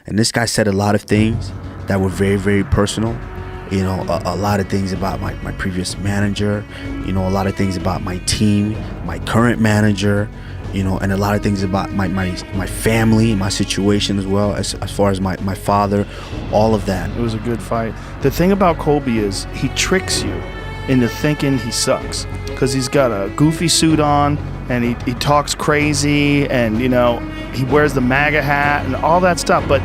And this guy said a lot of things that were very, very personal. You know, a lot of things about my previous manager, you know, a lot of things about my team, my current manager, you know, and a lot of things about my family, my situation as well, as far as my father, all of that. It was a good fight. The thing about Colby is he tricks you into thinking he sucks because he's got a goofy suit on and he talks crazy and, you know, he wears the MAGA hat and all that stuff. But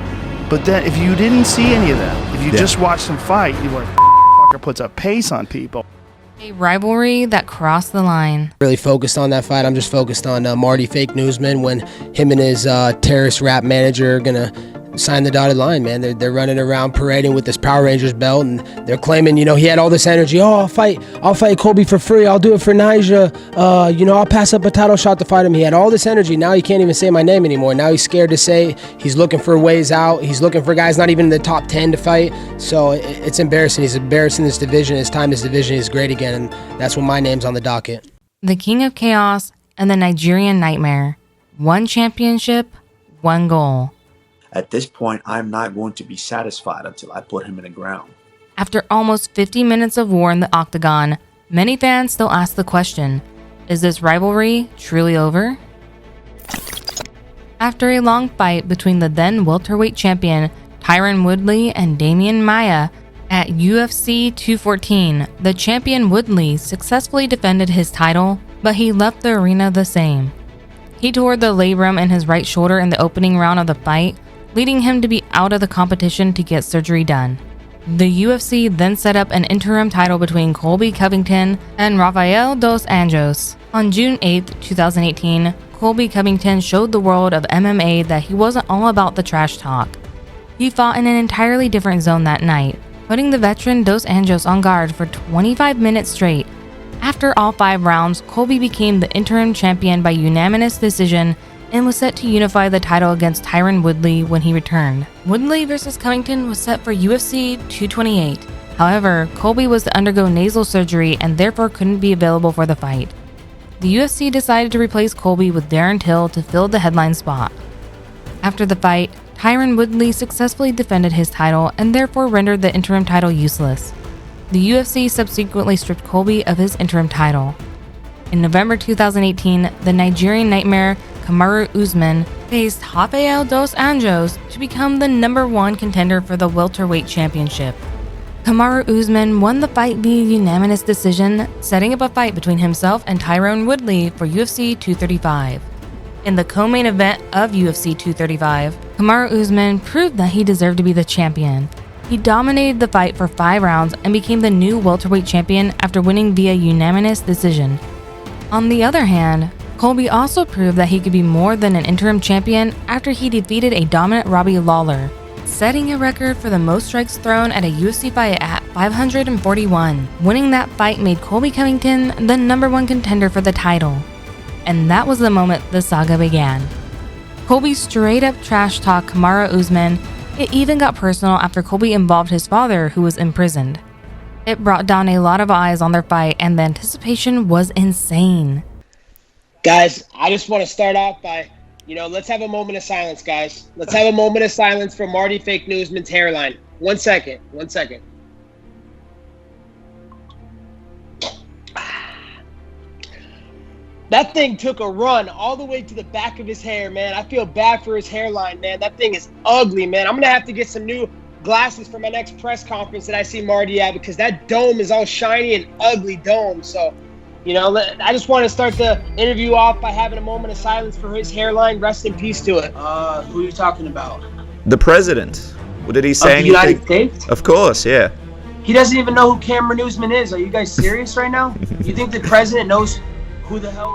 then if you didn't see any of that, if you just watched him fight, you were like, fucker puts a pace on people. A rivalry that crossed the line. Really focused on that fight. I'm just focused on Marty Fake Newsman when him and his terrorist rap manager are gonna sign the dotted line, man. They're running around parading with this Power Rangers belt, and they're claiming, you know, he had all this energy. Oh, I'll fight Colby for free. I'll do it for Niger. You know, I'll pass up a title shot to fight him. He had all this energy. Now he can't even say my name anymore. Now he's scared to say. He's looking for ways out. He's looking for guys not even in the top 10 to fight. So it's embarrassing. He's embarrassing this division. It's time this division is great again, and that's when my name's on the docket. The King of Chaos and the Nigerian Nightmare. One championship, one goal. At this point, I'm not going to be satisfied until I put him in the ground. After almost 50 minutes of war in the octagon, many fans still ask the question, is this rivalry truly over? After a long fight between the then welterweight champion Tyron Woodley and Damian Maia at UFC 214, the champion Woodley successfully defended his title, but he left the arena the same. He tore the labrum in his right shoulder in the opening round of the fight, leading him to be out of the competition to get surgery done. The UFC then set up an interim title between Colby Covington and Rafael dos Anjos. On June 8, 2018, Colby Covington showed the world of MMA that he wasn't all about the trash talk. He fought in an entirely different zone that night, putting the veteran Dos Anjos on guard for 25 minutes straight. After all 5 rounds, Colby became the interim champion by unanimous decision and was set to unify the title against Tyron Woodley when he returned. Woodley vs. Covington was set for UFC 228. However, Colby was to undergo nasal surgery and therefore couldn't be available for the fight. The UFC decided to replace Colby with Darren Till to fill the headline spot. After the fight, Tyron Woodley successfully defended his title and therefore rendered the interim title useless. The UFC subsequently stripped Colby of his interim title. In November 2018, the Nigerian Nightmare Kamaru Usman faced Rafael dos Anjos to become the #1 contender for the welterweight championship. Kamaru Usman won the fight via unanimous decision, setting up a fight between himself and Tyron Woodley for UFC 235. In the co-main event of UFC 235, Kamaru Usman proved that he deserved to be the champion. He dominated the fight for 5 rounds and became the new welterweight champion after winning via unanimous decision. On the other hand, Colby also proved that he could be more than an interim champion after he defeated a dominant Robbie Lawler, setting a record for the most strikes thrown at a UFC fight at 541. Winning that fight made Colby Covington the #1 contender for the title. And that was the moment the saga began. Colby straight up trash talked Kamaru Usman. It even got personal after Colby involved his father, who was imprisoned. It brought down a lot of eyes on their fight, and the anticipation was insane. Guys, I just want to start off by, let's have a moment of silence, guys. Let's have a moment of silence for Marty Fake Newsman's hairline. 1 second. That thing took a run all the way to the back of his hair, man. I feel bad for his hairline, man. That thing is ugly, man. I'm going to have to get some new glasses for my next press conference that I see Marty at, because that dome is all shiny and ugly dome. So, I just want to start the interview off by having a moment of silence for his hairline. Rest in peace to it. Who are you talking about? The president. What did he say? Of the United States? Of course, yeah. He doesn't even know who Kamaru Usman is. Are you guys serious right now? You think the president knows who the hell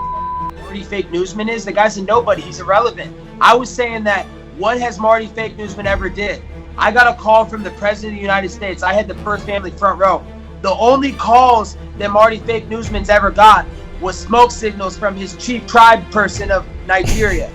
Marty Fake Newsman is? The guy's a nobody. He's irrelevant. I was saying that, what has Marty Fake Newsman ever did? I got a call from the president of the United States. I had the first family front row. The only calls that Marty Fake Newsman's ever got was smoke signals from his chief tribe person of Nigeria.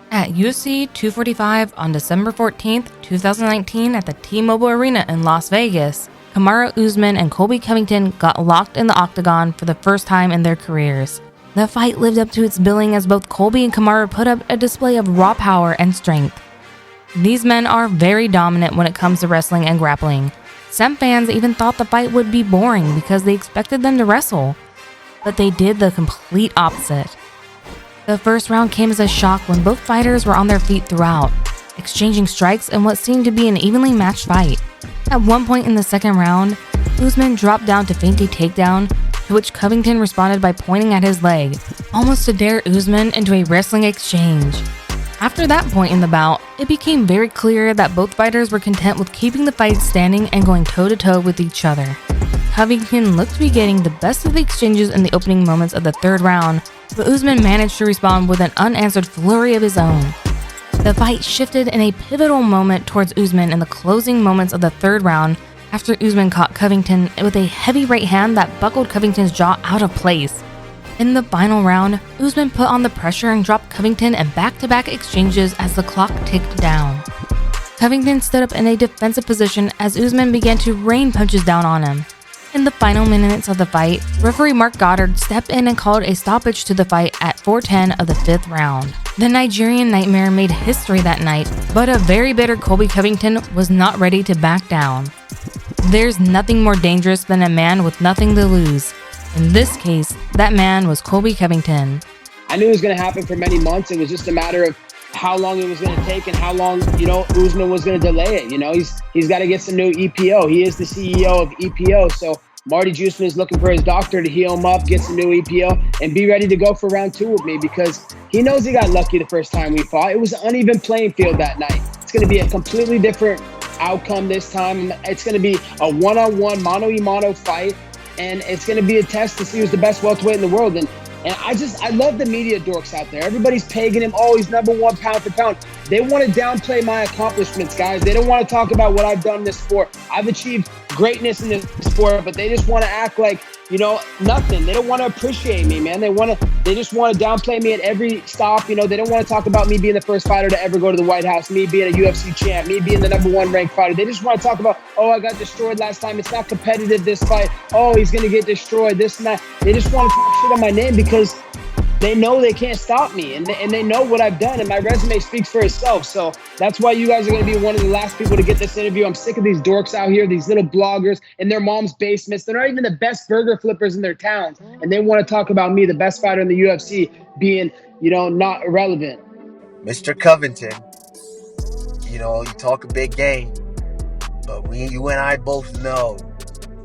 At At UFC 245 on December 14th, 2019 at the T-Mobile Arena in Las Vegas, Kamaru Usman and Colby Covington got locked in the octagon for the first time in their careers. The fight lived up to its billing as both Colby and Kamaru put up a display of raw power and strength. These men are very dominant when it comes to wrestling and grappling. Some fans even thought the fight would be boring because they expected them to wrestle, but they did the complete opposite. The first round came as a shock when both fighters were on their feet throughout, exchanging strikes in what seemed to be an evenly matched fight. At one point in the second round, Usman dropped down to feint a takedown, to which Covington responded by pointing at his leg, almost to dare Usman into a wrestling exchange. After that point in the bout, it became very clear that both fighters were content with keeping the fight standing and going toe-to-toe with each other. Covington looked to be getting the best of the exchanges in the opening moments of the third round, but Usman managed to respond with an unanswered flurry of his own. The fight shifted in a pivotal moment towards Usman in the closing moments of the third round after Usman caught Covington with a heavy right hand that buckled Covington's jaw out of place. In the final round, Usman put on the pressure and dropped Covington in back-to-back exchanges as the clock ticked down. Covington stood up in a defensive position as Usman began to rain punches down on him. In the final minutes of the fight, referee Mark Goddard stepped in and called a stoppage to the fight at 4:10 of the fifth round. The Nigerian Nightmare made history that night, but a very bitter Colby Covington was not ready to back down. There's nothing more dangerous than a man with nothing to lose. In this case, that man was Colby Covington. I knew it was going to happen for many months. It was just a matter of how long it was going to take and how long, Usman was going to delay it. He's got to get some new EPO. He is the CEO of EPO. So Marty Juiceman is looking for his doctor to heal him up, get some new EPO, and be ready to go for round 2 with me because he knows he got lucky the first time we fought. It was an uneven playing field that night. It's going to be a completely different outcome this time. It's going to be a one-on-one, mano-a-mano fight, and it's going to be a test to see who's the best welterweight in the world. And I love the media dorks out there. Everybody's pegging him. Oh, he's number 1 pound for pound. They want to downplay my accomplishments, guys. They don't want to talk about what I've done in this sport. I've achieved greatness in this sport, but they just want to act like, nothing. They don't want to appreciate me, man. They just want to downplay me at every stop. They don't want to talk about me being the first fighter to ever go to the White House, me being a UFC champ, me being the number 1 ranked fighter. They just want to talk about, oh, I got destroyed last time. It's not competitive, this fight. Oh, he's going to get destroyed, this and that. They just want to talk shit on my name because they know they can't stop me, and they know what I've done, and my resume speaks for itself. So that's why you guys are going to be one of the last people to get this interview. I'm sick of these dorks out here, these little bloggers in their mom's basements. They're not even the best burger flippers in their towns, and they want to talk about me, the best fighter in the UFC, being, not irrelevant. Mr. Covington, you talk a big game, but you and I both know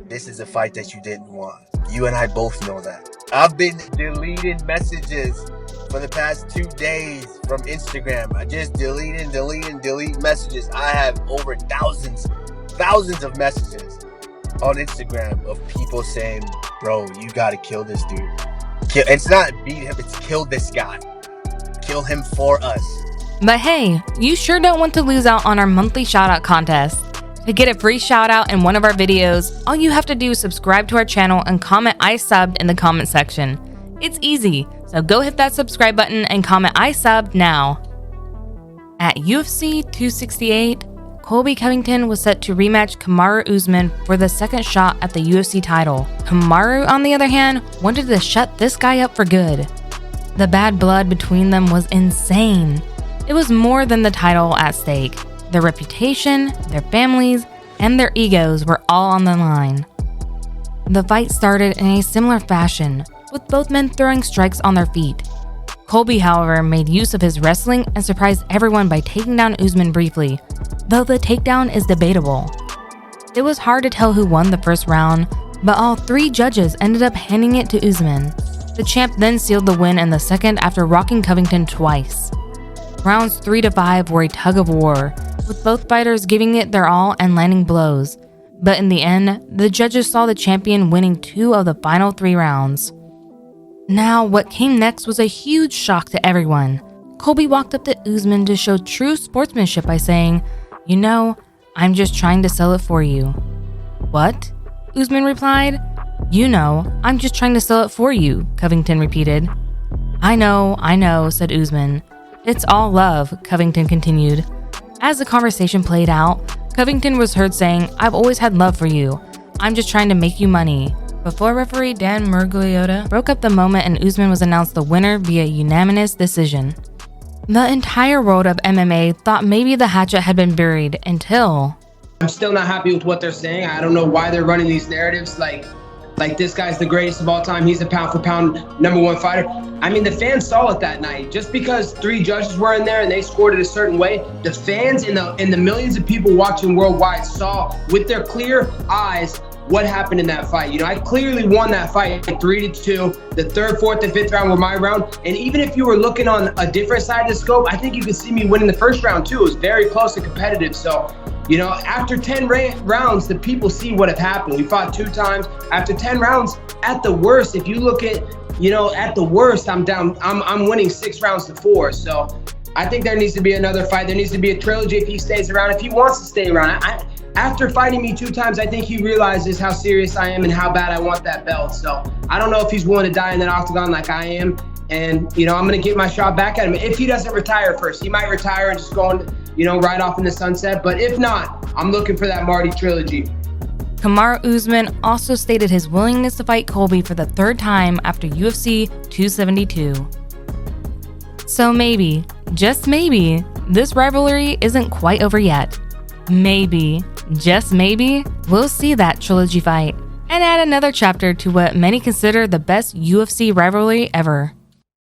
this is a fight that you didn't want. You and I both know that. I've been deleting messages for the past 2 days from Instagram. I just delete messages. I have over thousands of messages on Instagram of people saying, bro, you gotta kill this dude. It's not beat him, it's kill this guy. Kill him for us. But hey, you sure don't want to lose out on our monthly shoutout contest. To get a free shout out in one of our videos, all you have to do is subscribe to our channel and comment I subbed in the comment section. It's easy, so go hit that subscribe button and comment I subbed now. At UFC 268, Colby Covington was set to rematch Kamaru Usman for the second shot at the UFC title. Kamaru, on the other hand, wanted to shut this guy up for good. The bad blood between them was insane. It was more than the title at stake. Their reputation, their families, and their egos were all on the line. The fight started in a similar fashion, with both men throwing strikes on their feet. Colby, however, made use of his wrestling and surprised everyone by taking down Usman briefly, though the takedown is debatable. It was hard to tell who won the first round, but all 3 judges ended up handing it to Usman. The champ then sealed the win in the second after rocking Covington twice. Rounds 3 to 5 were a tug of war, with both fighters giving it their all and landing blows. But in the end, the judges saw the champion winning 2 of the final 3 rounds. Now, what came next was a huge shock to everyone. Colby walked up to Usman to show true sportsmanship by saying, I'm just trying to sell it for you. What? Usman replied. I'm just trying to sell it for you, Covington repeated. I know, said Usman. It's all love, Covington continued. As the conversation played out, Covington was heard saying, "I've always had love for you. I'm just trying to make you money," before referee Dan Miragliotta broke up the moment and Usman was announced the winner via unanimous decision. The entire world of MMA thought maybe the hatchet had been buried until... I'm still not happy with what they're saying. I don't know why they're running these narratives like this guy's the greatest of all time. He's a pound for pound #1 fighter. I mean, the fans saw it that night. Just because 3 judges were in there and they scored it a certain way, the fans and the millions of people watching worldwide saw with their clear eyes what happened in that fight. You know, I clearly won that fight 3-2. The 3rd, 4th, and 5th round were my round. And even if you were looking on a different side of the scope, I think you could see me winning the 1st round too. It was very close and competitive. So, you know, after 10 rounds, the people see what have happened. We fought 2 times. After 10 rounds, at the worst, if you look at, you know, at the worst, I'm winning 6 rounds to 4. So I think there needs to be another fight. There needs to be a trilogy if he stays around, if he wants to stay around. After fighting me 2 times, I think he realizes how serious I am and how bad I want that belt. So I don't know if he's willing to die in that octagon like I am. And, you know, I'm going to get my shot back at him. If he doesn't retire first, he might retire and just go on, you know, right off in the sunset. But if not, I'm looking for that Marty trilogy. Kamaru Usman also stated his willingness to fight Colby for the 3rd time after UFC 272. So maybe, just maybe, this rivalry isn't quite over yet. Maybe, just maybe, we'll see that trilogy fight and add another chapter to what many consider the best UFC rivalry ever.